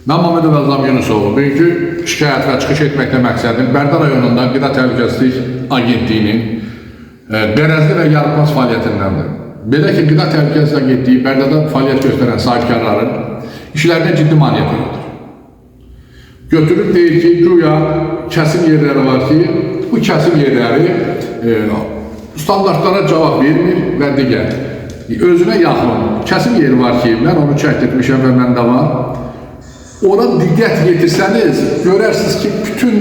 Mən Məmmədov Əzam Yunusoğlu, bugünkü şikayət və çıxış etməklə məqsədim Bərdə rayonunda Qida Təhlükəsizlik Agentliyinin qərəzli və yarıqmaz fəaliyyətindəndir. Belə ki, Qida Təhlükəsizlik Agentliyi Bərdədə fəaliyyət göstərən sahibkarların işlərinə ciddi maneə qoyulur. Götürüb deyir ki, güya kəsim yerləri var ki, bu kəsim yerləri standartlara cavab vermir və digər. Özünə yaxın kəsim yeri var ki, mən onu çəkdirmişəm və məndə var. Ona diqqət yetirsəniz, görərsiniz ki, bütün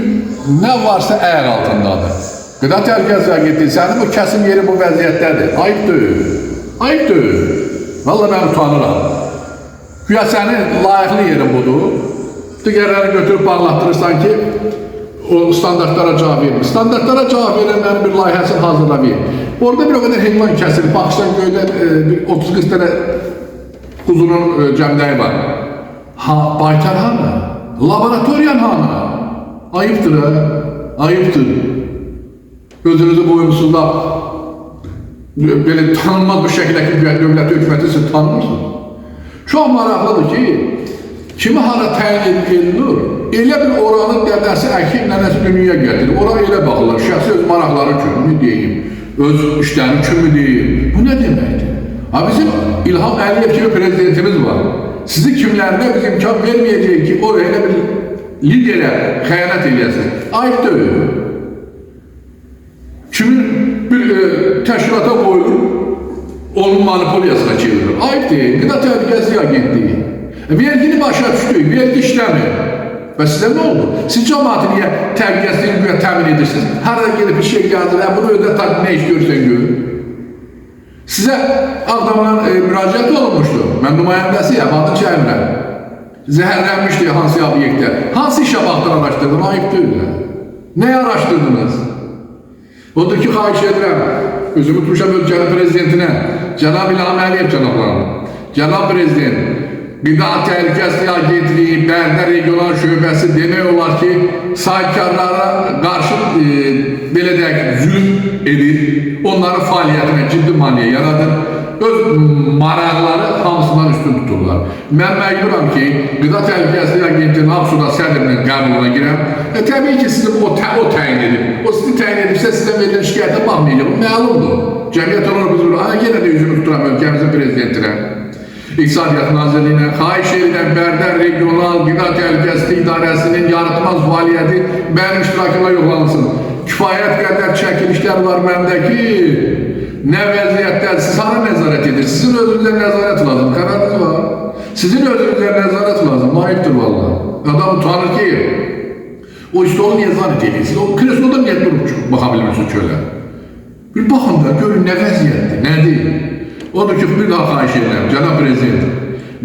nə varsa əl altındadır. Qida Təhlükəsizlik Agentliyi sənin bu kəsim yeri bu vəziyyətdədir. Ayıbdır, ayıbdır. Vallahi mən utanıram. Güya sənin layiqli yerin budur. Digərləri götürüb bağlatdırırsan ki, o standartlara cavab vermir. Standartlara cavab verənlərin bir layihəsini hazırla ver. Orada bir o qədər heyvan kəsilir. Baxışdan göydən 30-40 dənə quzunun cəmdəyi var. Baytar hanı? Laboratoriyan hanı? Ayıbdır ha? Ayıbdır. Özünüzü boyumsuzda böyle tanınmaz bir şəkildə ki, dövlət hökuməti siz tanımırsınız. Çox maraqlıdır ki, kimi hara təyin edilir, elə bir oranın dədəsi əkib, nənəsi dünyaya gətirir. Ora elə baxırlar, şəxsi öz maraqları kimi deyim, öz işlərini kimi deyim. Bu nə deməkdir? Bizim İlham Əliyev kimi prezidentimiz var. Sizi kimlərine biz imkan verməyəcəyik ki, o elə bir liderə xəyanət edəsiniz. Ayıb deyil. Kimin bir təşkilata qoyulur, onun manipuliyasına çevrilir. Ayıb deyil. Qida Təhlükəsizlik Agentliyi. Vergini başa düşdük, vergi işləmir. Və sizə nə oldu? Siz cəmaatı niyə təhlükəsizliyi təmin edirsiniz? Harada gelip bir şey yazdır, bunu ödə nə iş görürsən gör. Sizə Ağdamdan müraciət olunmuşdu. Mən nümayəndəsiyəm, adı çəyimlə. Zəhərlənmişdi hansı obyektə. Hansı işə baxdır araşdırdım, ayıb deyil. Nəyi araşdırdınız? Odur ki, xahiş edirəm, özümü tutmuşam ölkənin prezidentinə, Cənab İlham Əliyev cənablarına. Cənab Prezident, Qida Təhlükəsizlik Agentliyi Bərdə Regional Şöbəsi demək olar ki, sahibkarlara qarşı belə deyək, zülm edir, onların fəaliyyətinə ciddi maneə yaradır, öz maraqları hamısından üstün tuturlar. Mən məcburam ki, Qida Təhlükəsizlik Agentliyinin absurda sədrinin qəbuluna girəm. Təbii ki, sizi o təyin edib. O sizi təyin edibsə, sizə verilən şikayətə baxmayacaq. Bu məlumdur. Cəmiyyət olaraq biz burada, yenə də üzümü tuturam ölkəmizin prezidentinə. İqtisadiyyat Nazirliyinə xahiş edən Bərdə Regional Qida Təhlükəsizlik İdarəsinin yaratmaz fəaliyyəti mənim iştirakımla yoxlansın. Kifayət qədər çəkilişlər var məndə ki, nə vəziyyətdə, siz hara nəzarət edir? Sizin özünüzə nəzarət lazım, qərarınız var. Sizin özünüzə nəzarət lazım, ayıbdır valla. Adam utanır ki, o istolu niyə zannet edirsiniz? O kresoda niyə durub baxa bilmirsiniz kölə? Bir baxın da, görün nə vəziyyətdir, nədir? Odur ki, bir daha xahiş edirəm, Cənab Prezident,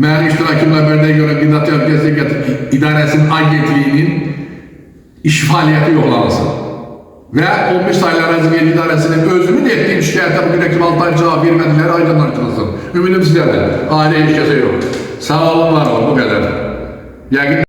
mənim iştirakımla Bərdə görə Qida Təhlükəsizlik İdarəsinin Agentliyinin iş fəaliyyəti yoxlanılsın. Və 11 sayılı ərazi vergi idarəsinin özümün etdiyim şikayətə bugünə kimi 6 ay cavab vermədikləri aydınlaşdırılsın. Ümidim sizlərdir, ailə heç kəsə yox. Sağ olun, var olun, bu qədər.